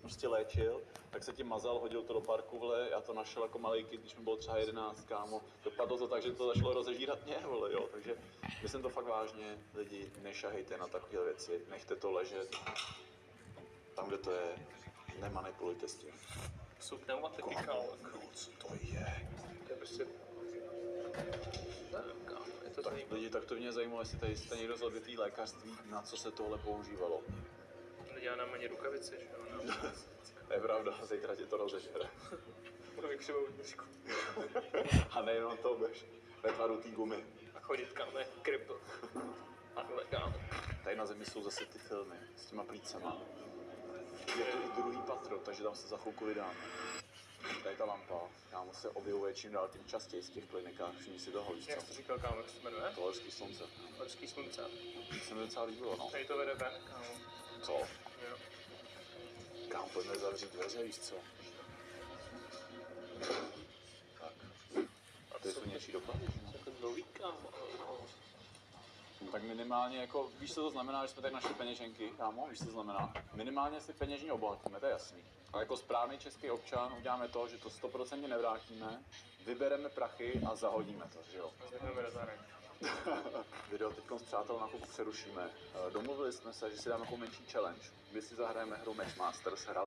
prostě léčil, tak se tím mazal, hodil to do parku, vole, já to našel jako malej kid, když mi bylo třeba 11, kámo. Dopadlo to tak, že to začalo rozežírat mě, vole, jo, takže myslím to fakt vážně, lidi, nešahejte na takové věci, nechte to ležet tam, kde to je, nemanipulujte s tím. Jsou pneumatiky, kámo. Co to je? To je prostě... Kámo, je to Tak zajímavé. lidi, tak to mě zajímalo, jestli tady jste někdo z odvětví lékařství, na co se tohle používalo. Dělá nám ani rukavice, že jo? No. Je pravda, zítra ti to rozežere. Budu vykřivovat držku. A nejenom to, budeš ve tvaru té gumy. A chodit, kámo, jak kripl. Takhle, kámo. Tady na zemi jsou zase ty filmy s těma plícema. Je to i druhý patro, takže tam se za chvilku vydáme. Tady ta lampa, kámo, se objevuje čím dál tím častěji z těch klinikách, všimni si toho, víš Jak co? jsi říkal, kámo, jak se to jmenuje? To horský slunce. Horský slunce. To se mi docela líbilo, no. Tady to vede ven, kámo. Co? Jo. Kámo, pojďme zavřít dveře, víš co? Tak. A to jsou něčí dopady, no? Jako dlouhý, kámo. No, tak minimálně jako, víš co to znamená, že jsme tady našli peněženky, kámo, víš co to znamená? Minimálně si peněžně obohatíme, to je jasný. Ale jako správný český občan uděláme to, že to 100% nevrátíme, vybereme prachy a zahodíme to, že jo? A zvedneme do zahraničí. Video teď s přátel na chvilku přerušíme. Domluvili jsme se, že si dáme jako menší challenge, kdy si zahrajeme hru Matchmasters,